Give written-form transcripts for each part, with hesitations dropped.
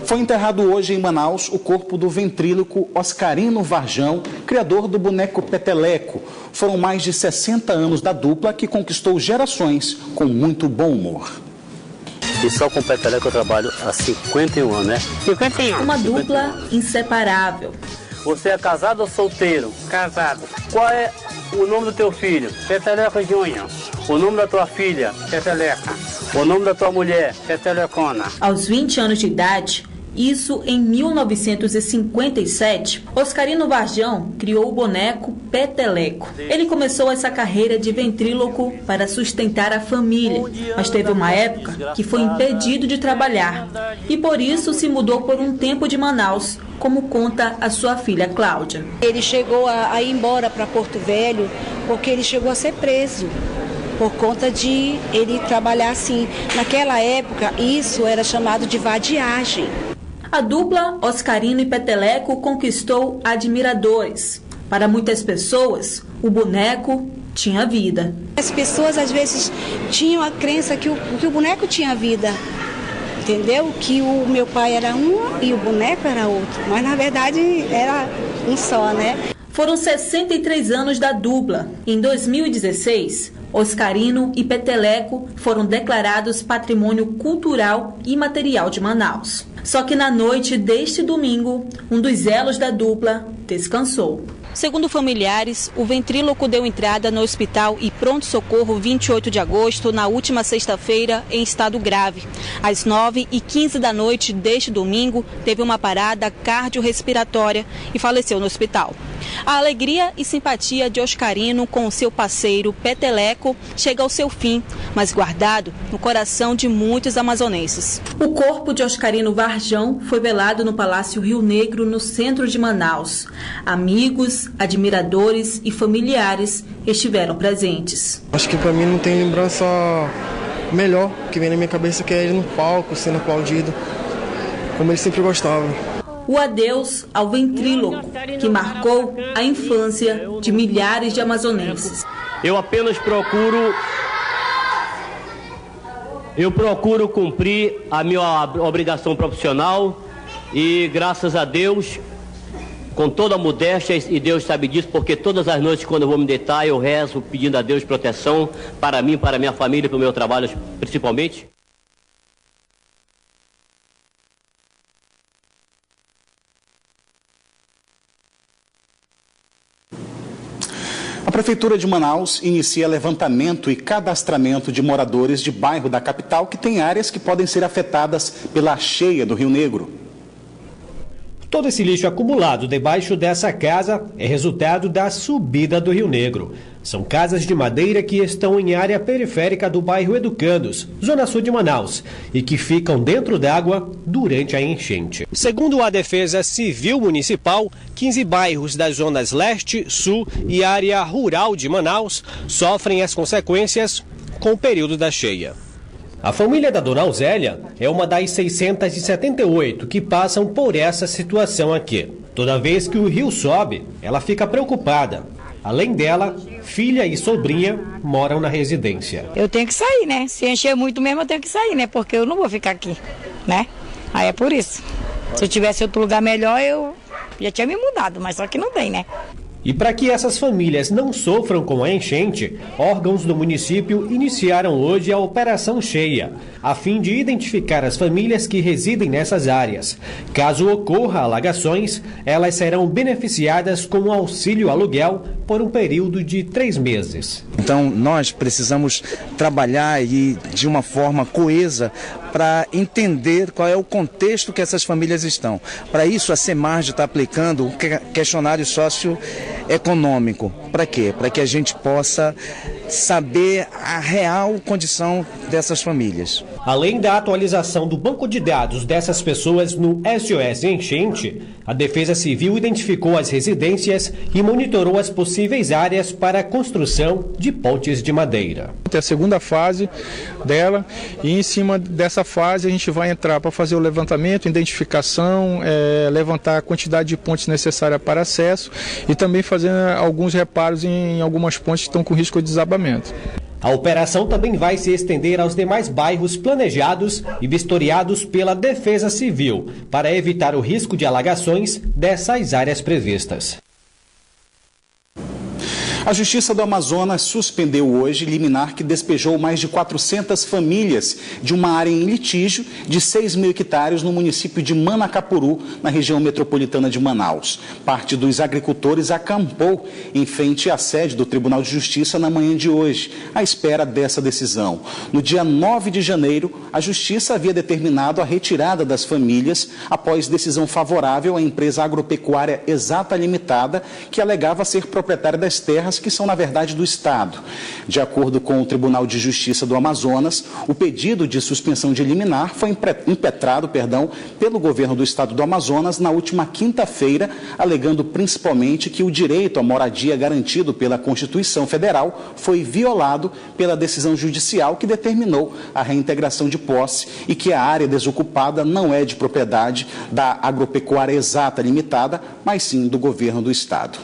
Foi enterrado hoje em Manaus o corpo do ventríloco Oscarino Varjão, criador do boneco Peteleco. Foram mais de 60 anos da dupla que conquistou gerações com muito bom humor. E só com o Peteleco eu trabalho há 51 anos, né? 51. Uma dupla inseparável. Você é casado ou solteiro? Casado. Qual é o nome do teu filho? Peteleco Júnior. O nome da tua filha? Peteleca. O nome da tua mulher? Petelecona. Aos 20 anos de idade, isso em 1957, Oscarino Varjão criou o boneco Peteleco. Ele começou essa carreira de ventríloco para sustentar a família, mas teve uma época que foi impedido de trabalhar e por isso se mudou por um tempo de Manaus, como conta a sua filha Cláudia. Ele chegou a ir embora para Porto Velho porque ele chegou a ser preso por conta de ele trabalhar assim. Naquela época, isso era chamado de vadiagem. A dupla Oscarino e Peteleco conquistou admiradores. Para muitas pessoas, o boneco tinha vida. As pessoas às vezes tinham a crença que o boneco tinha vida, entendeu? Que o meu pai era um e o boneco era outro, mas na verdade era um só, né? Foram 63 anos da dupla. Em 2016, Oscarino e Peteleco foram declarados Patrimônio Cultural e Material de Manaus. Só que na noite deste domingo, um dos elos da dupla descansou. Segundo familiares, o ventríloco deu entrada no hospital e pronto-socorro 28 de agosto, na última sexta-feira, em estado grave. Às 9h15 da noite deste domingo, teve uma parada cardiorrespiratória e faleceu no hospital. A alegria e simpatia de Oscarino com seu parceiro Peteleco chega ao seu fim, mas guardado no coração de muitos amazonenses. O corpo de Oscarino Varjão foi velado no Palácio Rio Negro, no centro de Manaus. Amigos, admiradores e familiares estiveram presentes. Acho que para mim não tem lembrança melhor que vem na minha cabeça, que é ele no palco, sendo aplaudido, como ele sempre gostava. O adeus ao ventríloco, que marcou a infância de milhares de amazonenses. Eu apenas procuro cumprir a minha obrigação profissional e, graças a Deus, com toda a modéstia, e Deus sabe disso, porque todas as noites quando eu vou me deitar eu rezo pedindo a Deus proteção para mim, para minha família e para o meu trabalho principalmente. A Prefeitura de Manaus inicia levantamento e cadastramento de moradores de bairro da capital que tem áreas que podem ser afetadas pela cheia do Rio Negro. Todo esse lixo acumulado debaixo dessa casa é resultado da subida do Rio Negro. São casas de madeira que estão em área periférica do bairro Educandos, zona sul de Manaus, e que ficam dentro d'água durante a enchente. Segundo a Defesa Civil Municipal, 15 bairros das zonas leste, sul e área rural de Manaus sofrem as consequências com o período da cheia. A família da dona Ausélia é uma das 678 que passam por essa situação aqui. Toda vez que o rio sobe, ela fica preocupada. Além dela, filha e sobrinha moram na residência. Eu tenho que sair, né? Se encher muito mesmo, eu tenho que sair, né? Porque eu não vou ficar aqui, né? Aí é por isso. Se eu tivesse outro lugar melhor, eu já tinha me mudado, mas só que não tem, né? E para que essas famílias não sofram com a enchente, órgãos do município iniciaram hoje a Operação Cheia, a fim de identificar as famílias que residem nessas áreas. Caso ocorra alagações, elas serão beneficiadas com o auxílio aluguel por um período de 3 meses. Então nós precisamos trabalhar de uma forma coesa para entender qual é o contexto que essas famílias estão. Para isso, a Semarge está aplicando um questionário socioeconômico. Para quê? Para que a gente possa saber a real condição dessas famílias. Além da atualização do banco de dados dessas pessoas no SOS Enchente, a Defesa Civil identificou as residências e monitorou as possíveis áreas para a construção de pontes de madeira. É a segunda fase dela e em cima dessa fase a gente vai entrar para fazer o levantamento, identificação, levantar a quantidade de pontes necessária para acesso e também fazer alguns reparos em algumas pontes que estão com risco de desabamento. A operação também vai se estender aos demais bairros planejados e vistoriados pela Defesa Civil, para evitar o risco de alagações dessas áreas previstas. A Justiça do Amazonas suspendeu hoje liminar que despejou mais de 400 famílias de uma área em litígio de 6 mil hectares no município de Manacapuru, na região metropolitana de Manaus. Parte dos agricultores acampou em frente à sede do Tribunal de Justiça na manhã de hoje, à espera dessa decisão. No dia 9 de janeiro, a Justiça havia determinado a retirada das famílias após decisão favorável à empresa agropecuária Exata Limitada, que alegava ser proprietária das terras que são, na verdade, do Estado. De acordo com o Tribunal de Justiça do Amazonas, o pedido de suspensão de liminar foi impetrado pelo governo do Estado do Amazonas na última quinta-feira, alegando principalmente que o direito à moradia garantido pela Constituição Federal foi violado pela decisão judicial que determinou a reintegração de posse e que a área desocupada não é de propriedade da agropecuária Exata Limitada, mas sim do governo do Estado.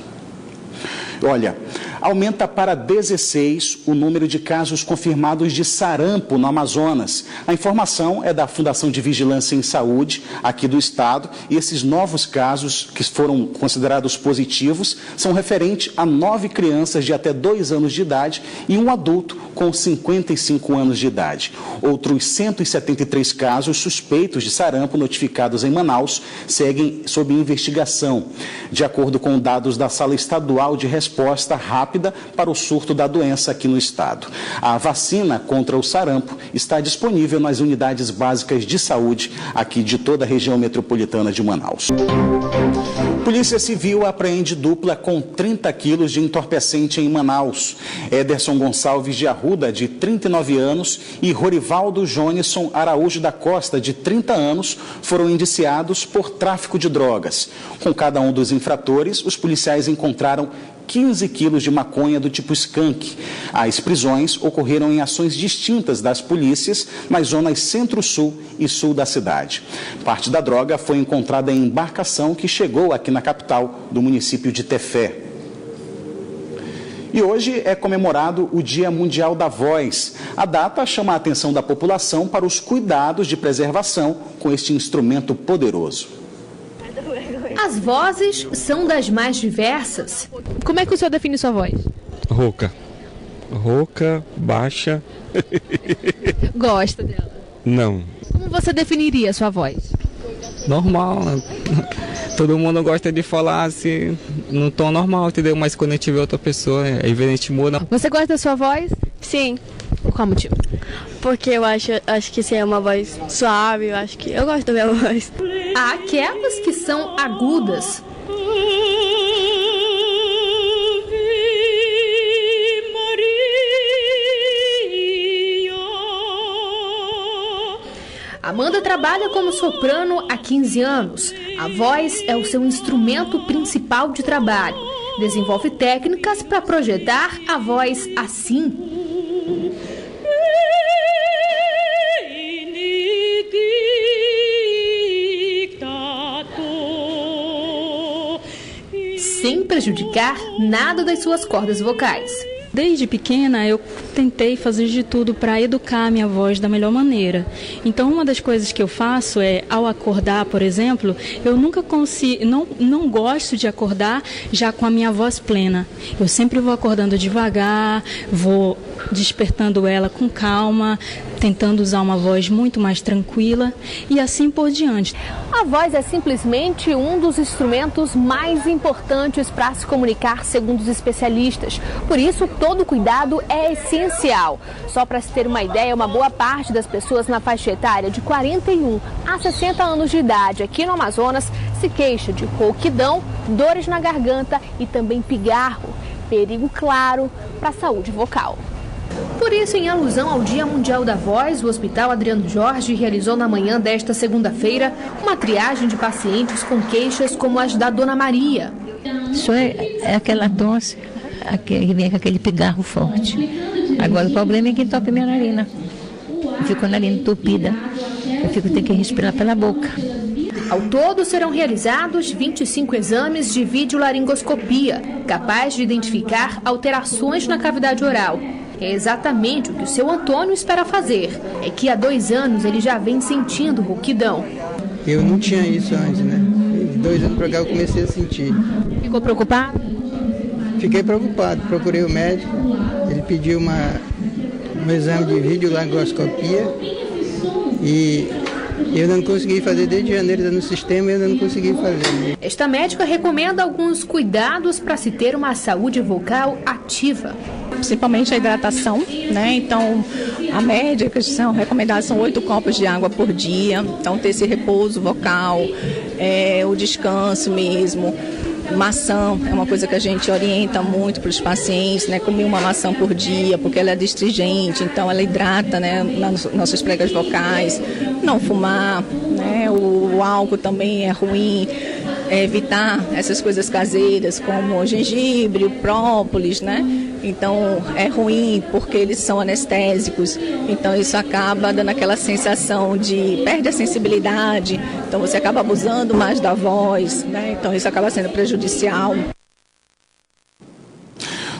Olha, aumenta para 16 o número de casos confirmados de sarampo no Amazonas. A informação é da Fundação de Vigilância em Saúde, aqui do Estado, e esses novos casos que foram considerados positivos são referentes a 9 crianças de até 2 anos de idade e um adulto com 55 anos de idade. Outros 173 casos suspeitos de sarampo notificados em Manaus seguem sob investigação, de acordo com dados da Sala Estadual de Resposta Rápida para o surto da doença aqui no estado. A vacina contra o sarampo está disponível nas unidades básicas de saúde aqui de toda a região metropolitana de Manaus. Polícia Civil apreende dupla com 30 quilos de entorpecente em Manaus. Ederson Gonçalves de Arruda, de 39 anos, e Rorivaldo Jonisson Araújo da Costa, de 30 anos, foram indiciados por tráfico de drogas. Com cada um dos infratores, os policiais encontraram 15 quilos de maconha do tipo skunk. As prisões ocorreram em ações distintas das polícias nas zonas centro-sul e sul da cidade. Parte da droga foi encontrada em embarcação que chegou aqui na capital do município de Tefé. E hoje é comemorado o Dia Mundial da Voz. A data chama a atenção da população para os cuidados de preservação com este instrumento poderoso. As vozes são das mais diversas. Como é que o senhor define sua voz? Rouca. Rouca, baixa. Gosta dela? Não. Como você definiria a sua voz? Normal. Todo mundo gosta de falar assim, no tom normal, entendeu? Mas quando a gente vê outra pessoa, é evidente muda. Você gosta da sua voz? Sim. Por qual motivo? Porque eu acho que se é uma voz suave, eu gosto da minha voz. Há aquelas que são agudas. Amanda trabalha como soprano há 15 anos. A voz é o seu instrumento principal de trabalho. Desenvolve técnicas para projetar a voz assim. Sem prejudicar nada das suas cordas vocais. Desde pequena eu tentei fazer de tudo para educar a minha voz da melhor maneira. Então uma das coisas que eu faço é, ao acordar, por exemplo, eu nunca consigo, não gosto de acordar já com a minha voz plena. Eu sempre vou acordando devagar, vou despertando ela com calma, tentando usar uma voz muito mais tranquila e assim por diante. A voz é simplesmente um dos instrumentos mais importantes para se comunicar, segundo os especialistas. Por isso, todo cuidado é essencial. Só para se ter uma ideia, uma boa parte das pessoas na faixa etária de 41 a 60 anos de idade aqui no Amazonas se queixa de rouquidão, dores na garganta e também pigarro. Perigo claro para a saúde vocal. Por isso, em alusão ao Dia Mundial da Voz, o Hospital Adriano Jorge realizou na manhã desta segunda-feira uma triagem de pacientes com queixas como as da Dona Maria. Isso é aquela tosse, que vem com aquele pigarro forte. Agora o problema é que entope minha narina. Eu fico com a narina entupida. Tenho que respirar pela boca. Ao todo, serão realizados 25 exames de videolaringoscopia, capaz de identificar alterações na cavidade oral. é exatamente o que o seu Antônio espera fazer. É que há 2 anos ele já vem sentindo rouquidão. Eu não tinha isso antes, né? De 2 anos pra cá eu comecei a sentir. Ficou preocupado? Fiquei preocupado, procurei o médico, ele pediu um exame de videolaringoscopia e eu não consegui fazer desde janeiro, no sistema eu não consegui fazer. Esta médica recomenda alguns cuidados para se ter uma saúde vocal ativa. Principalmente a hidratação, né? Então, a média que são recomendadas são 8 copos de água por dia. Então, ter esse repouso vocal, o descanso mesmo. Maçã é uma coisa que a gente orienta muito para os pacientes, né? Comer uma maçã por dia, porque ela é astringente, então ela hidrata, né, nas nossas pregas vocais. Não fumar, né? O álcool também é ruim. Evitar essas coisas caseiras como o gengibre, o própolis, né? Então é ruim porque eles são anestésicos, então isso acaba dando aquela sensação de perde a sensibilidade, então você acaba abusando mais da voz, né? Então isso acaba sendo prejudicial.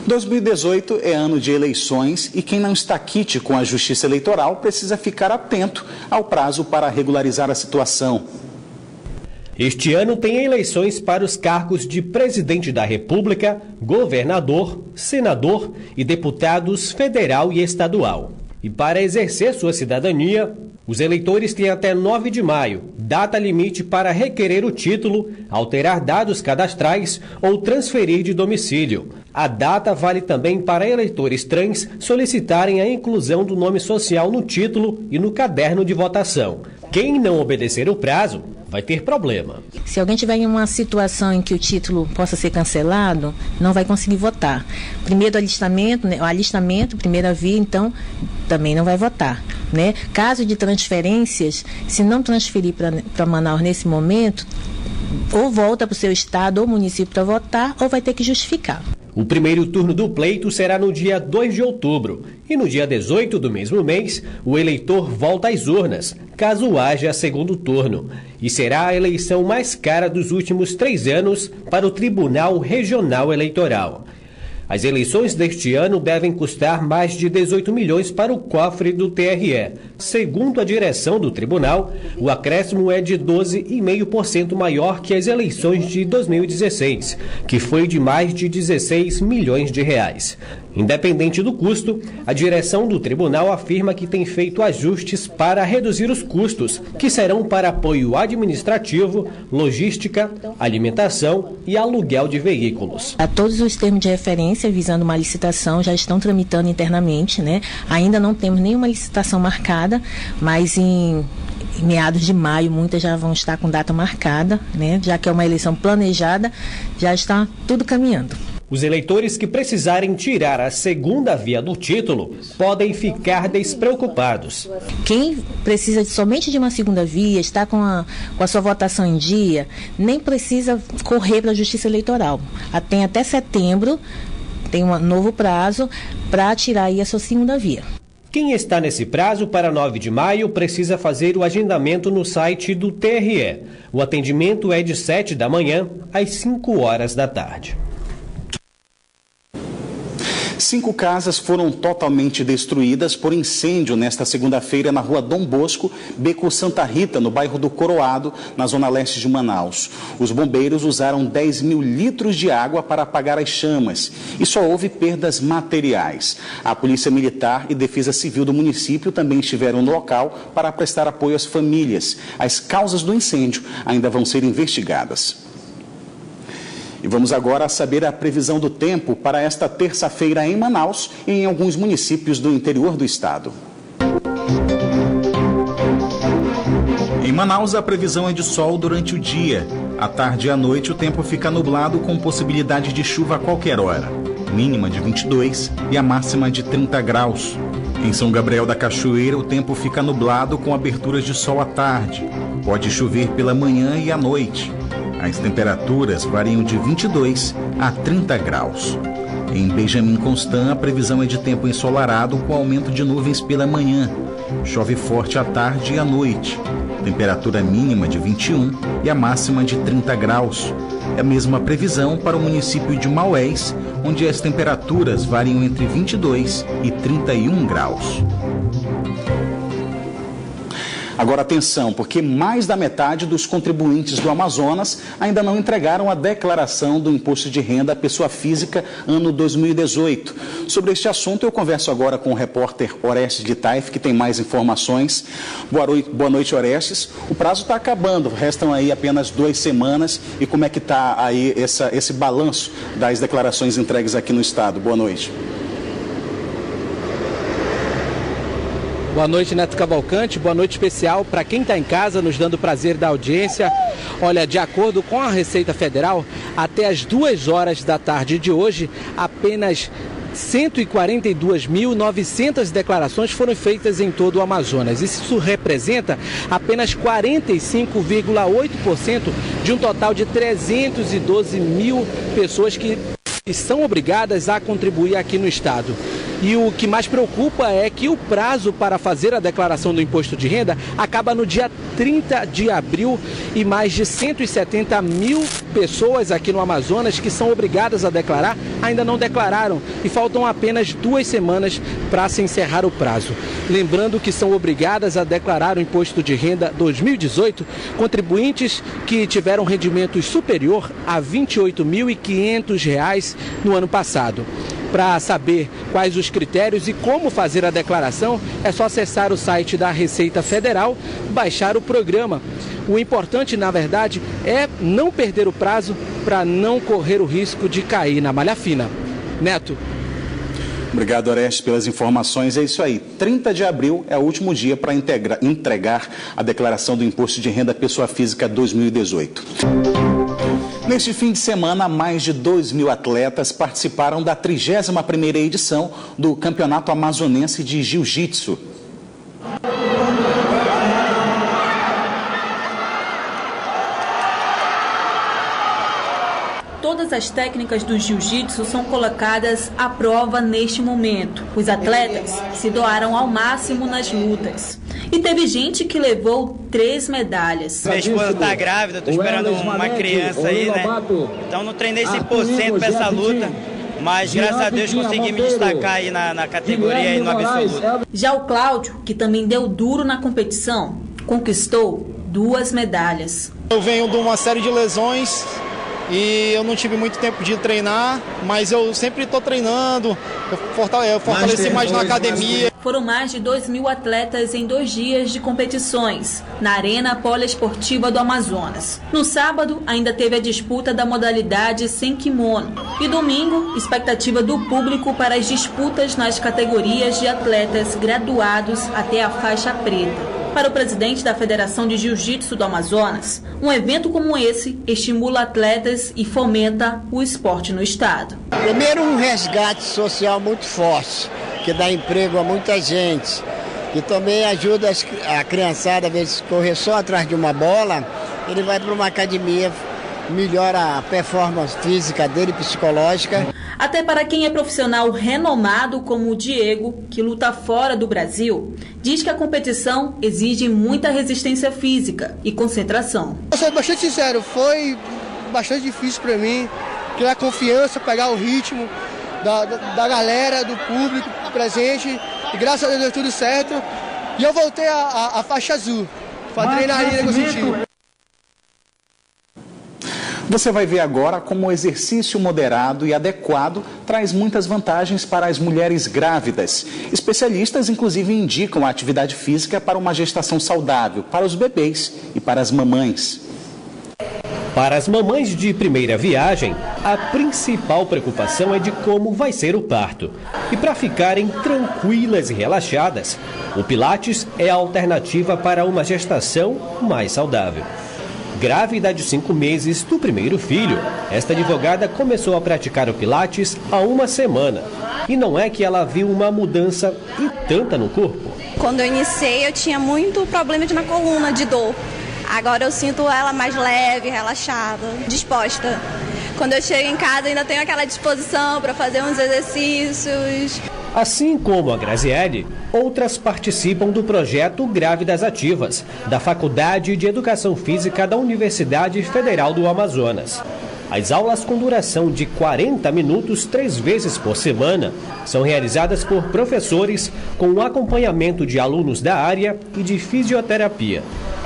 2018 é ano de eleições e quem não está quite com a Justiça Eleitoral precisa ficar atento ao prazo para regularizar a situação. Este ano tem eleições para os cargos de presidente da República, governador, senador e deputados federal e estadual. E para exercer sua cidadania, os eleitores têm até 9 de maio, data limite para requerer o título, alterar dados cadastrais ou transferir de domicílio. A data vale também para eleitores trans solicitarem a inclusão do nome social no título e no caderno de votação. Quem não obedecer o prazo vai ter problema. Se alguém tiver em uma situação em que o título possa ser cancelado, não vai conseguir votar. Primeiro alistamento, né, o alistamento, primeira via, então, também não vai votar. Né? Caso de transferências, se não transferir para Manaus nesse momento, ou volta para o seu estado ou município para votar, ou vai ter que justificar. O primeiro turno do pleito será no dia 2 de outubro e no dia 18 do mesmo mês, o eleitor volta às urnas, caso haja segundo turno. E será a eleição mais cara dos últimos 3 anos para o Tribunal Regional Eleitoral. As eleições deste ano devem custar mais de 18 milhões para o cofre do TRE. Segundo a direção do tribunal, o acréscimo é de 12,5% maior que as eleições de 2016, que foi de mais de 16 milhões de reais. Independente do custo, a direção do tribunal afirma que tem feito ajustes para reduzir os custos, que serão para apoio administrativo, logística, alimentação e aluguel de veículos. A todos os termos de referência visando uma licitação já estão tramitando internamente, né? Ainda não temos nenhuma licitação marcada, mas em meados de maio muitas já vão estar com data marcada, né? Já que é uma eleição planejada, já está tudo caminhando. Os eleitores que precisarem tirar a segunda via do título podem ficar despreocupados. Quem precisa somente de uma segunda via, está com a sua votação em dia, nem precisa correr para a Justiça Eleitoral. Tem até setembro, tem um novo prazo para tirar aí a sua segunda via. Quem está nesse prazo para 9 de maio precisa fazer o agendamento no site do TRE. O atendimento é de 7 da manhã às 5 horas da tarde. 5 casas foram totalmente destruídas por incêndio nesta segunda-feira na rua Dom Bosco, Beco Santa Rita, no bairro do Coroado, na zona leste de Manaus. Os bombeiros usaram 10 mil litros de água para apagar as chamas e só houve perdas materiais. A Polícia Militar e Defesa Civil do município também estiveram no local para prestar apoio às famílias. As causas do incêndio ainda vão ser investigadas. E vamos agora saber a previsão do tempo para esta terça-feira em Manaus e em alguns municípios do interior do estado. Em Manaus, a previsão é de sol durante o dia. À tarde e à noite, o tempo fica nublado com possibilidade de chuva a qualquer hora. Mínima de 22 e a máxima de 30 graus. Em São Gabriel da Cachoeira, o tempo fica nublado com aberturas de sol à tarde. Pode chover pela manhã e à noite. As temperaturas variam de 22 a 30 graus. Em Benjamin Constant, a previsão é de tempo ensolarado com aumento de nuvens pela manhã. Chove forte à tarde e à noite. temperatura mínima de 21 e a máxima de 30 graus. É a mesma previsão para o município de Maués, onde as temperaturas variam entre 22 e 31 graus. Agora atenção, porque mais da metade dos contribuintes do Amazonas ainda não entregaram a declaração do imposto de renda à pessoa física ano 2018. Sobre este assunto eu converso agora com o repórter Orestes de Taif, que tem mais informações. Boa noite, Orestes. O prazo está acabando, restam aí apenas 2 semanas. E como é que está aí esse balanço das declarações entregues aqui no estado? Boa noite. Boa noite, Neto Cavalcante. Boa noite especial para quem está em casa, nos dando o prazer da audiência. Olha, de acordo com a Receita Federal, até as 2 horas da tarde de hoje, apenas 142.900 declarações foram feitas em todo o Amazonas. Isso representa apenas 45,8% de um total de 312 mil pessoas que são obrigadas a contribuir aqui no estado. E o que mais preocupa é que o prazo para fazer a declaração do imposto de renda acaba no dia 30 de abril e mais de 170 mil pessoas aqui no Amazonas que são obrigadas a declarar ainda não declararam e faltam apenas 2 semanas para se encerrar o prazo. Lembrando que são obrigadas a declarar o imposto de renda 2018 contribuintes que tiveram rendimento superior a R$ 28.500 no ano passado. Para saber quais os critérios e como fazer a declaração, é só acessar o site da Receita Federal, baixar o programa. O importante, na verdade, é não perder o prazo para não correr o risco de cair na malha fina. Neto. Obrigado, Orestes, pelas informações. É isso aí. 30 de abril é o último dia para entregar a declaração do Imposto de Renda à Pessoa Física 2018. Neste fim de semana, mais de 2.000 atletas participaram da 31ª edição do Campeonato Amazonense de Jiu-Jitsu. Todas as técnicas do jiu-jitsu são colocadas à prova neste momento. Os atletas se doaram ao máximo nas lutas. E teve gente que levou 3 medalhas. Minha esposa está grávida, estou esperando uma criança aí, né? Então não treinei 100% para essa luta, mas graças a Deus consegui me destacar aí na categoria e no absoluto. Já o Cláudio, que também deu duro na competição, conquistou 2 medalhas. Eu venho de uma série de lesões e eu não tive muito tempo de treinar, mas eu sempre estou treinando, eu fortaleci mais na academia. Foram mais de 2.000 atletas em 2 dias de competições, na Arena Poliesportiva do Amazonas. No sábado, ainda teve a disputa da modalidade sem kimono. E domingo, expectativa do público para as disputas nas categorias de atletas graduados até a faixa preta. Para o presidente da Federação de Jiu-Jitsu do Amazonas, um evento como esse estimula atletas e fomenta o esporte no estado. Primeiro, um resgate social muito forte, que dá emprego a muita gente, e também ajuda a criançada, às vezes, correr só atrás de uma bola, ele vai para uma academia, melhora a performance física dele, psicológica. Até para quem é profissional renomado como o Diego, que luta fora do Brasil, diz que a competição exige muita resistência física e concentração. Eu sou bastante sincero, foi bastante difícil para mim criar confiança, pegar o ritmo da galera, do público presente, e graças a Deus deu tudo certo. E eu voltei à faixa azul, foi a adrenalina que eu senti. Você vai ver agora como o exercício moderado e adequado traz muitas vantagens para as mulheres grávidas. Especialistas, inclusive, indicam a atividade física para uma gestação saudável, para os bebês e para as mamães. Para as mamães de primeira viagem, a principal preocupação é de como vai ser o parto. E para ficarem tranquilas e relaxadas, o Pilates é a alternativa para uma gestação mais saudável. Grávida de 5 meses do primeiro filho, esta advogada começou a praticar o Pilates há 1 semana. E não é que ela viu uma mudança e tanta no corpo. Quando eu iniciei, eu tinha muito problema na coluna, de dor. Agora eu sinto ela mais leve, relaxada, disposta. Quando eu chego em casa, ainda tenho aquela disposição para fazer uns exercícios. Assim como a Graziele, outras participam do projeto Grávidas Ativas, da Faculdade de Educação Física da Universidade Federal do Amazonas. As aulas com duração de 40 minutos 3 vezes por semana são realizadas por professores com o acompanhamento de alunos da área e de fisioterapia.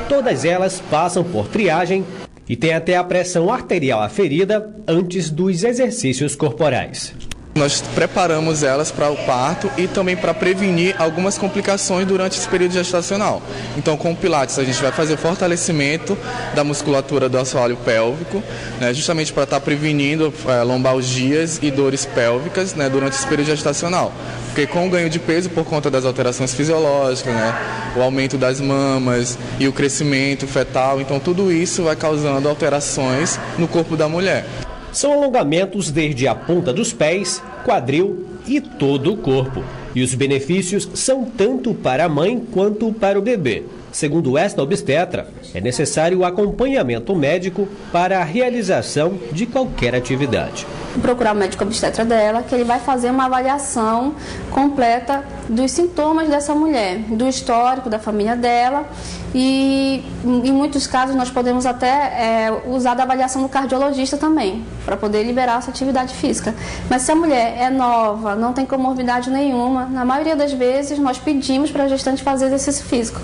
Todas elas passam por triagem e têm até a pressão arterial aferida antes dos exercícios corporais. Nós preparamos elas para o parto e também para prevenir algumas complicações durante esse período gestacional. Então, com o Pilates, a gente vai fazer o fortalecimento da musculatura do assoalho pélvico, né, justamente para estar prevenindo lombalgias e dores pélvicas, né, durante esse período gestacional. Porque com o ganho de peso, por conta das alterações fisiológicas, né, o aumento das mamas e o crescimento fetal, então tudo isso vai causando alterações no corpo da mulher. São alongamentos desde a ponta dos pés, quadril e todo o corpo. E os benefícios são tanto para a mãe quanto para o bebê. Segundo esta obstetra, é necessário o acompanhamento médico para a realização de qualquer atividade. Procurar o médico obstetra dela, que ele vai fazer uma avaliação completa dos sintomas dessa mulher, do histórico da família dela e, em muitos casos, nós podemos até usar da avaliação do cardiologista também, para poder liberar essa atividade física. Mas se a mulher é nova, não tem comorbidade nenhuma, na maioria das vezes nós pedimos para a gestante fazer exercício físico.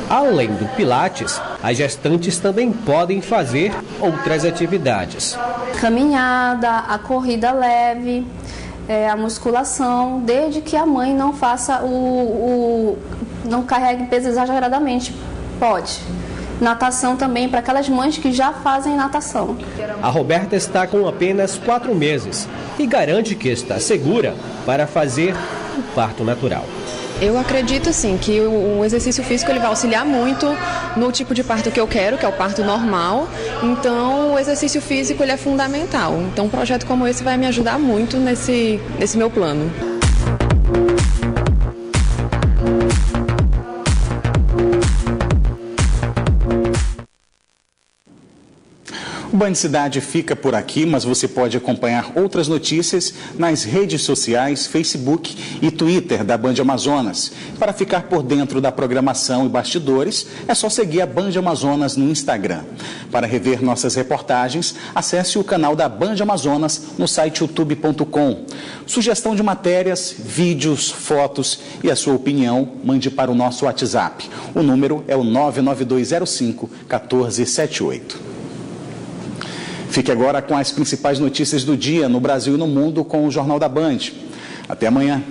Além do Pilates, as gestantes também podem fazer outras atividades. Caminhada, a corrida leve, a musculação, desde que a mãe não faça não carregue peso exageradamente, pode. Natação também, para aquelas mães que já fazem natação. A Roberta está com apenas 4 meses e garante que está segura para fazer o parto natural. Eu acredito sim que o exercício físico ele vai auxiliar muito no tipo de parto que eu quero, que é o parto normal. Então o exercício físico ele é fundamental. Então um projeto como esse vai me ajudar muito nesse meu plano. O Band Cidade fica por aqui, mas você pode acompanhar outras notícias nas redes sociais, Facebook e Twitter da Band Amazonas. Para ficar por dentro da programação e bastidores, é só seguir a Band Amazonas no Instagram. Para rever nossas reportagens, acesse o canal da Band Amazonas no site youtube.com. Sugestão de matérias, vídeos, fotos e a sua opinião, mande para o nosso WhatsApp. O número é o 99205-1478. Fique agora com as principais notícias do dia no Brasil e no mundo com o Jornal da Band. Até amanhã.